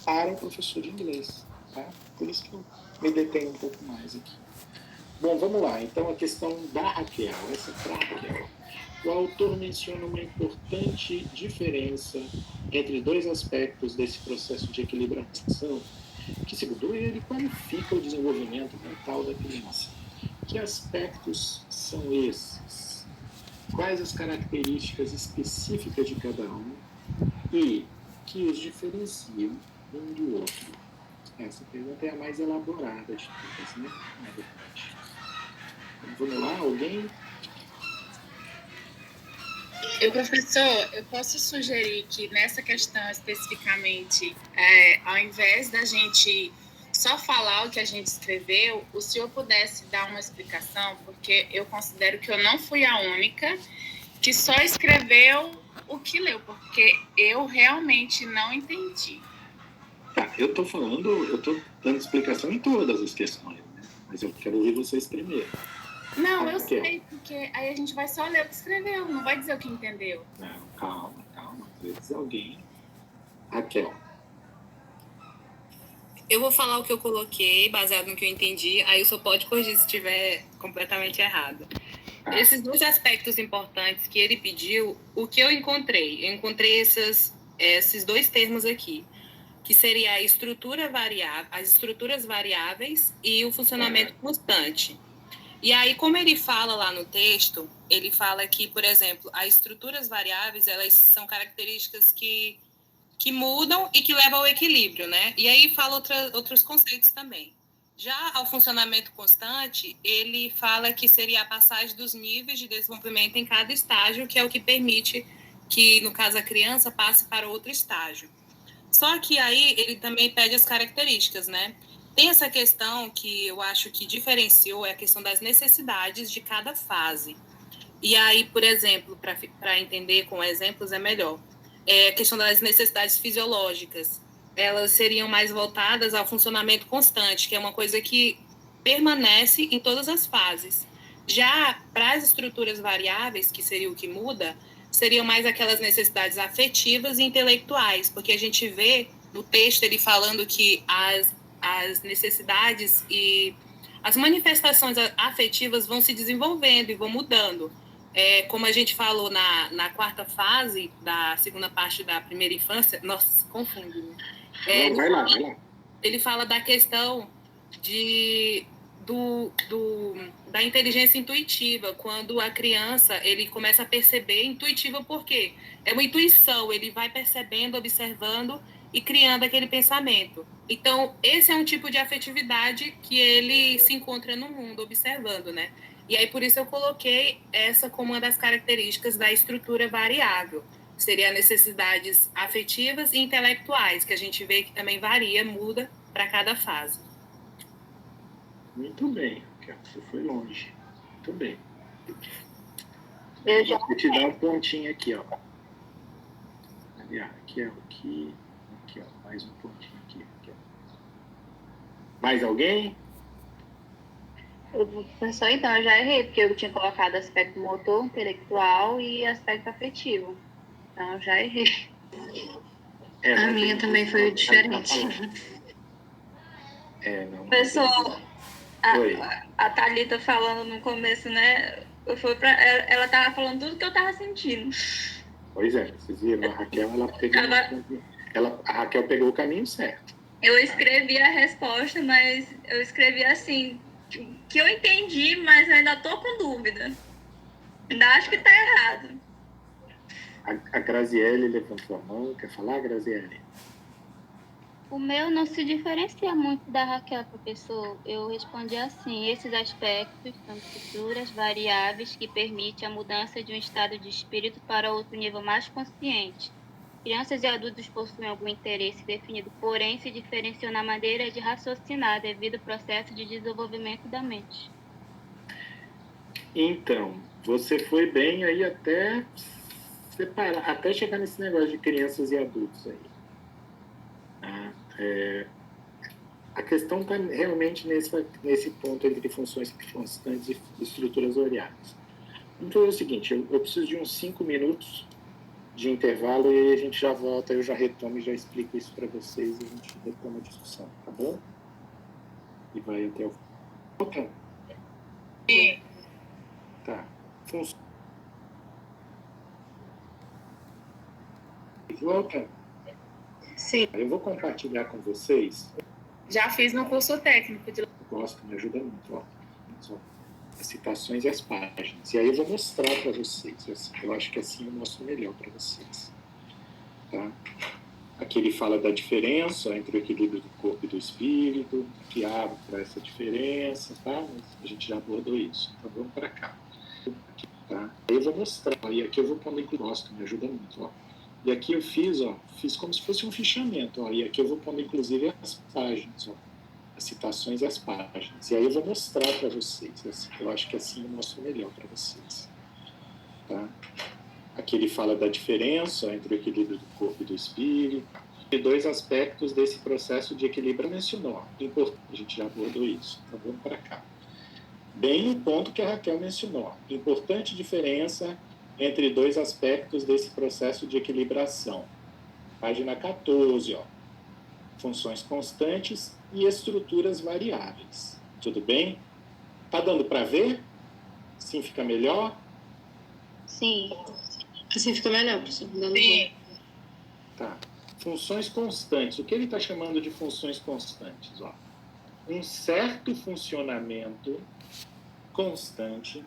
para o professor de inglês. Tá? Por isso que eu me detenho um pouco mais aqui. Bom, vamos lá. Então, a questão da Raquel. Essa é para a Raquel. O autor menciona uma importante diferença entre dois aspectos desse processo de equilibração, que, segundo ele, qualifica o desenvolvimento mental da criança. Que aspectos são esses? Quais as características específicas de cada um e que os diferenciam um do outro? Essa pergunta é a mais elaborada de todas, né? Na verdade. Então, vamos lá, alguém? Professor, eu posso sugerir que nessa questão especificamente, ao invés da gente só falar o que a gente escreveu, o senhor pudesse dar uma explicação, porque eu considero que eu não fui a única que só escreveu o que leu, porque eu realmente não entendi. Tá, eu tô dando explicação em todas as questões, né? Mas eu quero ouvir vocês primeiro. Não, eu sei, porque aí a gente vai só ler o que escreveu, não vai dizer o que entendeu. Não, calma. Às vezes alguém... Raquel. Eu vou falar o que eu coloquei, baseado no que eu entendi, aí o senhor pode corrigir se estiver completamente errado. Esses dois aspectos importantes que ele pediu, o que eu encontrei? Eu encontrei esses dois termos aqui, que seria a estrutura variável, as estruturas variáveis e o funcionamento constante. E aí, como ele fala lá no texto, ele fala que, por exemplo, as estruturas variáveis, elas são características que mudam e que levam ao equilíbrio, né? E aí fala outros conceitos também. Já ao funcionamento constante, ele fala que seria a passagem dos níveis de desenvolvimento em cada estágio, que é o que permite que, no caso, a criança passe para outro estágio. Só que aí ele também pede as características, né? Tem essa questão que eu acho que diferenciou, é a questão das necessidades de cada fase. E aí, por exemplo, para entender com exemplos é melhor, a questão das necessidades fisiológicas, elas seriam mais voltadas ao funcionamento constante, que é uma coisa que permanece em todas as fases. Já para as estruturas variáveis, que seria o que muda, seriam mais aquelas necessidades afetivas e intelectuais, porque a gente vê no texto ele falando que as necessidades e as manifestações afetivas vão se desenvolvendo e vão mudando. Como a gente falou na quarta fase da segunda parte da primeira infância, nossa, confundo, né? Vai lá. Ele fala da questão da inteligência intuitiva, quando a criança ele começa a perceber intuitiva, por quê? É uma intuição, ele vai percebendo, observando e criando aquele pensamento. Então, esse é um tipo de afetividade que ele se encontra no mundo, observando, né? E aí, por isso, eu coloquei essa como uma das características da estrutura variável. Seria necessidades afetivas e intelectuais, que a gente vê que também varia, muda para cada fase. Muito bem, você foi longe. Muito bem. Eu vou te dar um pontinho aqui, ó. Aqui, ó. Mais um pontinho aqui, ó. Mais alguém? Professor, então, eu já errei, porque eu tinha colocado aspecto motor, intelectual e aspecto afetivo. Então, eu já errei. A minha também foi diferente. Professor, a Thalita falando no começo, né? Ela tava falando tudo que eu tava sentindo. Pois é, vocês viram, a Raquel, a Raquel pegou o caminho certo. Eu escrevi a resposta, mas eu escrevi assim, que eu entendi, mas eu ainda tô com dúvida. Ainda acho que tá errado. A Graziele levantou a mão. Quer falar, Graziele? O meu não se diferencia muito da Raquel, professor. Eu respondi assim: esses aspectos são estruturas variáveis que permitem a mudança de um estado de espírito para outro nível mais consciente. Crianças e adultos possuem algum interesse definido, porém se diferenciam na maneira de raciocinar devido ao processo de desenvolvimento da mente. Então, você foi bem aí até separar, até chegar nesse negócio de crianças e adultos aí. A questão está realmente nesse ponto entre funções constantes e estruturas variáveis. Vamos fazer o seguinte, eu preciso de uns 5 minutos de intervalo e a gente já volta, eu já retomo e já explico isso para vocês e a gente retoma a discussão, tá bom? E vai até o... Volta. Sim. Tá. Volta. Sim. Eu vou compartilhar com vocês. Já fiz no curso técnico de... Eu gosto, me ajuda muito, ó. As citações e as páginas. E aí eu vou mostrar para vocês. Eu acho que assim eu mostro melhor para vocês. Tá? Aqui ele fala da diferença entre o equilíbrio do corpo e do espírito, que abre para essa diferença, tá? Mas a gente já abordou isso. Então vamos para cá. Aqui, tá? Aí eu vou mostrar. E aqui eu vou pondo inclusive, gosto, me ajuda muito, ó. E aqui eu fiz como se fosse um fichamento, ó. E aqui eu vou pondo inclusive as páginas, ó. As citações e as páginas. E aí eu vou mostrar para vocês. Eu acho que assim eu mostro melhor para vocês. Tá? Aqui ele fala da diferença entre o equilíbrio do corpo e do espírito. E dois aspectos desse processo de equilíbrio mencionou. A gente já abordou isso. Então vamos para cá. Bem o ponto que a Raquel mencionou. Importante diferença entre dois aspectos desse processo de equilibração. Página 14, ó. Funções constantes e estruturas variáveis. Tudo bem? Tá dando para ver? Sim, fica melhor? Sim. Assim fica melhor, professor. Sim. Tá. Funções constantes. O que ele está chamando de funções constantes? Ó, um certo funcionamento constante